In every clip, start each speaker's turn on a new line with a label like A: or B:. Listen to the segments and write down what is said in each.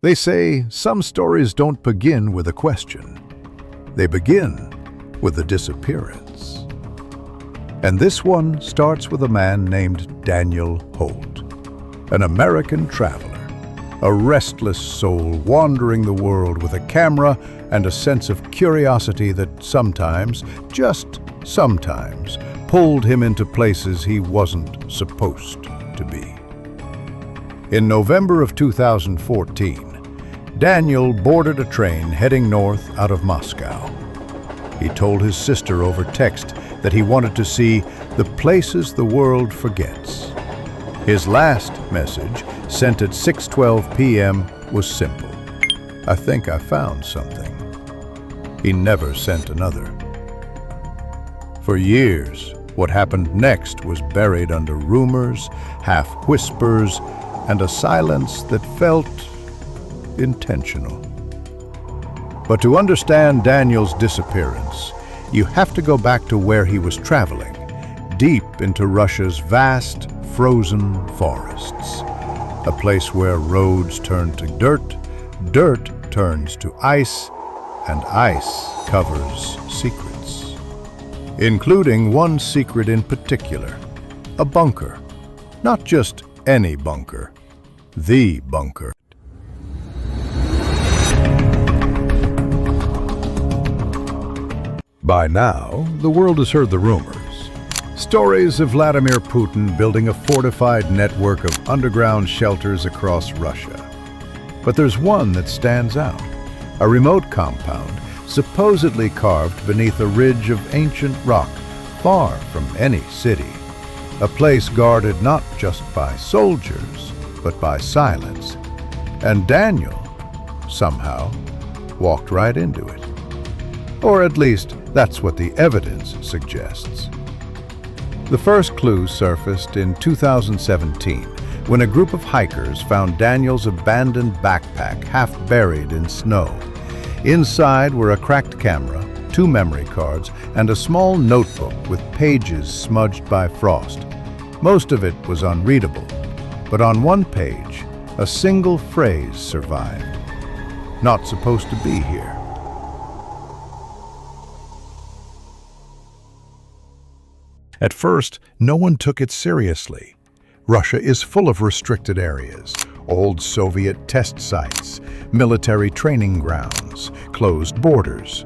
A: They say some stories don't begin with a question. They begin with a disappearance. And this one starts with a man named Daniel Holt, an American traveler, a restless soul wandering the world with a camera and a sense of curiosity that sometimes, just sometimes, pulled him into places he wasn't supposed to be. In November of 2014, Daniel boarded a train heading north out of Moscow. He told his sister over text that he wanted to see the places the world forgets. His last message, sent at 6:12 p.m., was simple. "I think I found something." He never sent another. For years, what happened next was buried under rumors, half-whispers, and a silence that felt intentional. But to understand Daniel's disappearance, you have to go back to where he was traveling, deep into Russia's vast, frozen forests. A place where roads turn to dirt, dirt turns to ice, and ice covers secrets. Including one secret in particular, a bunker. Not just any bunker, the bunker. By now, the world has heard the rumors. Stories of Vladimir Putin building a fortified network of underground shelters across Russia. But there's one that stands out. A remote compound, supposedly carved beneath a ridge of ancient rock, far from any city. A place guarded not just by soldiers, but by silence. And Daniel, somehow, walked right into it. Or at least, that's what the evidence suggests. The first clue surfaced in 2017, when a group of hikers found Daniel's abandoned backpack half buried in snow. Inside were a cracked camera, 2 memory cards, and a small notebook with pages smudged by frost. Most of it was unreadable, but on one page, a single phrase survived. "Not supposed to be here." At first, no one took it seriously. Russia is full of restricted areas, old Soviet test sites, military training grounds, closed borders.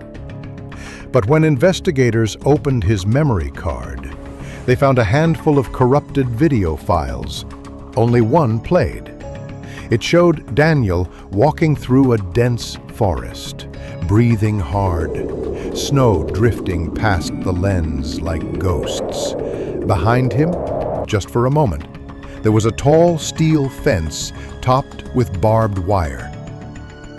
A: But when investigators opened his memory card, they found a handful of corrupted video files. Only one played. It showed Daniel walking through a dense forest, breathing hard, snow drifting past the lens like ghosts. Behind him, just for a moment, there was a tall steel fence topped with barbed wire.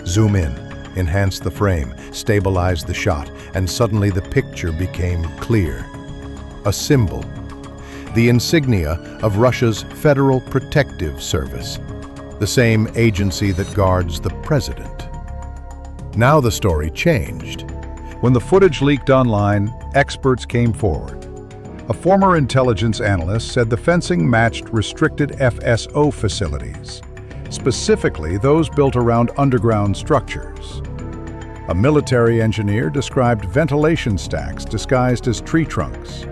A: Zoom in, enhance the frame, stabilize the shot, and suddenly the picture became clear. A symbol, the insignia of Russia's Federal Protective Service, the same agency that guards the president. Now the story changed. When the footage leaked online, experts came forward. A former intelligence analyst said the fencing matched restricted FSO facilities, specifically those built around underground structures. A military engineer described ventilation stacks disguised as tree trunks.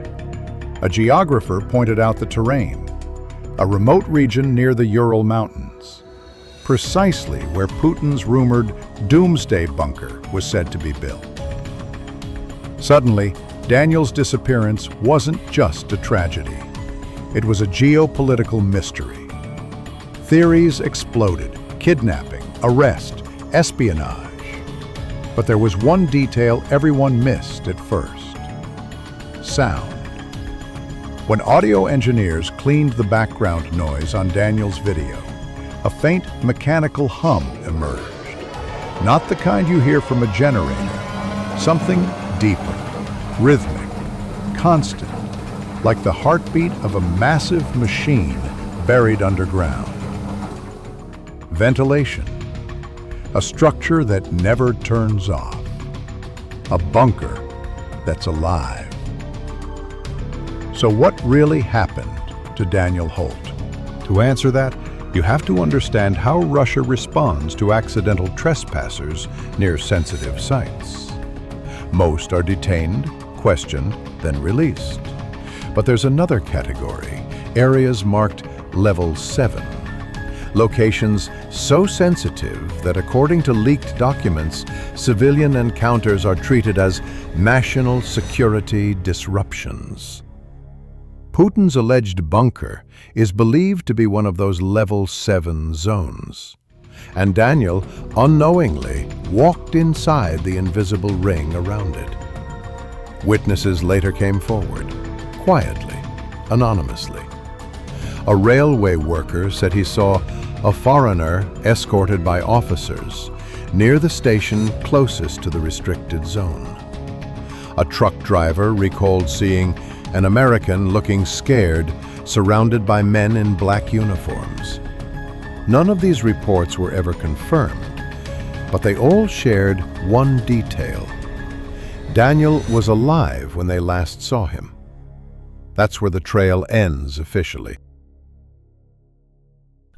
A: A geographer pointed out the terrain, a remote region near the Ural Mountains, precisely where Putin's rumored doomsday bunker was said to be built. Suddenly, Daniel's disappearance wasn't just a tragedy. It was a geopolitical mystery. Theories exploded: kidnapping, arrest, espionage. But there was one detail everyone missed at first: sound. When audio engineers cleaned the background noise on Daniel's video, a faint mechanical hum emerged. Not the kind you hear from a generator. Something deeper, rhythmic, constant, like the heartbeat of a massive machine buried underground. Ventilation, a structure that never turns off. A bunker that's alive. So what really happened to Daniel Holt? To answer that, You have to understand how Russia responds to accidental trespassers near sensitive sites. Most are detained, questioned, then released. But there's another category, areas marked Level 7. Locations so sensitive that according to leaked documents, civilian encounters are treated as national security disruptions. Putin's alleged bunker is believed to be one of those Level 7 zones. And Daniel unknowingly walked inside the invisible ring around it. Witnesses later came forward, quietly, anonymously. A railway worker said he saw a foreigner escorted by officers near the station closest to the restricted zone. A truck driver recalled seeing an American looking scared, surrounded by men in black uniforms. None of these reports were ever confirmed, but they all shared one detail. Daniel was alive when they last saw him. That's where the trail ends officially.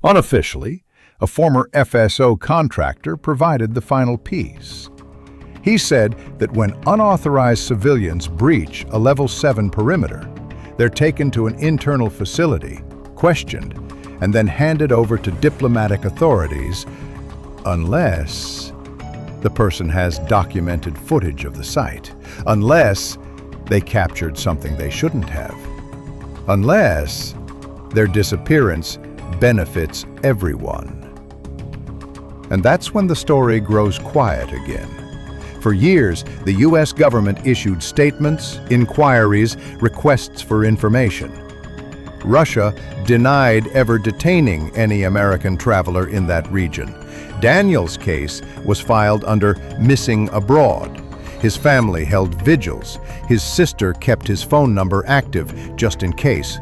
A: Unofficially, a former FSO contractor provided the final piece. He said that when unauthorized civilians breach a Level 7 perimeter, they're taken to an internal facility, questioned, and then handed over to diplomatic authorities unless the person has documented footage of the site, unless they captured something they shouldn't have, unless their disappearance benefits everyone. And that's when the story grows quiet again. For years, the U.S. government issued statements, inquiries, requests for information. Russia denied ever detaining any American traveler in that region. Daniel's case was filed under missing abroad. His family held vigils. His sister kept his phone number active just in case.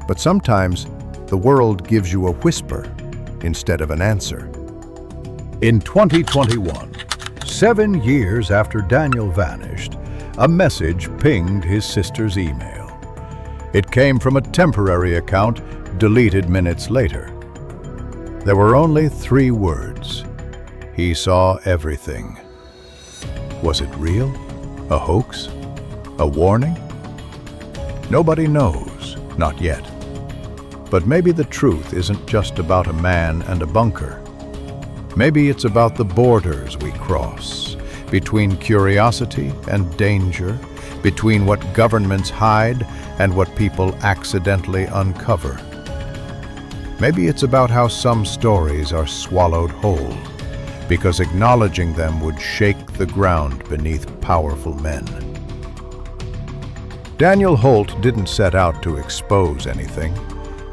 A: But sometimes the world gives you a whisper instead of an answer. In 2021, 7 years after Daniel vanished, a message pinged his sister's email. It came from a temporary account deleted minutes later. There were only 3 words. He saw everything. Was it real? A hoax? A warning? Nobody knows, not yet. But maybe the truth isn't just about a man and a bunker. Maybe it's about the borders we cross, between curiosity and danger, between what governments hide and what people accidentally uncover. Maybe it's about how some stories are swallowed whole, because acknowledging them would shake the ground beneath powerful men. Daniel Holt didn't set out to expose anything.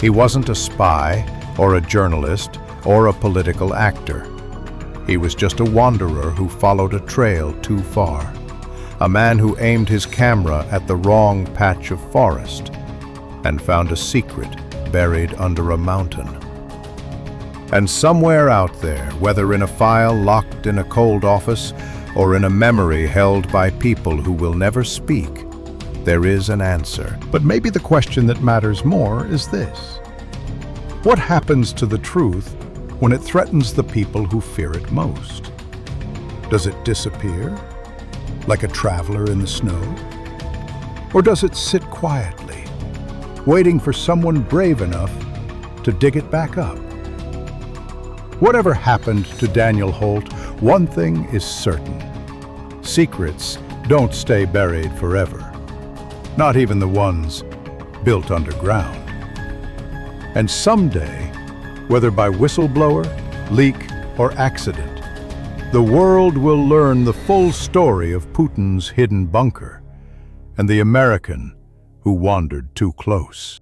A: He wasn't a spy, or a journalist, or a political actor. He was just a wanderer who followed a trail too far. A man who aimed his camera at the wrong patch of forest and found a secret buried under a mountain. And somewhere out there, whether in a file locked in a cold office or in a memory held by people who will never speak, there is an answer. But maybe the question that matters more is this: what happens to the truth when it threatens the people who fear it most? Does it disappear, like a traveler in the snow? Or does it sit quietly, waiting for someone brave enough to dig it back up? Whatever happened to Daniel Holt, one thing is certain. Secrets don't stay buried forever, not even the ones built underground. And someday, whether by whistleblower, leak, or accident, the world will learn the full story of Putin's hidden bunker and the American who wandered too close.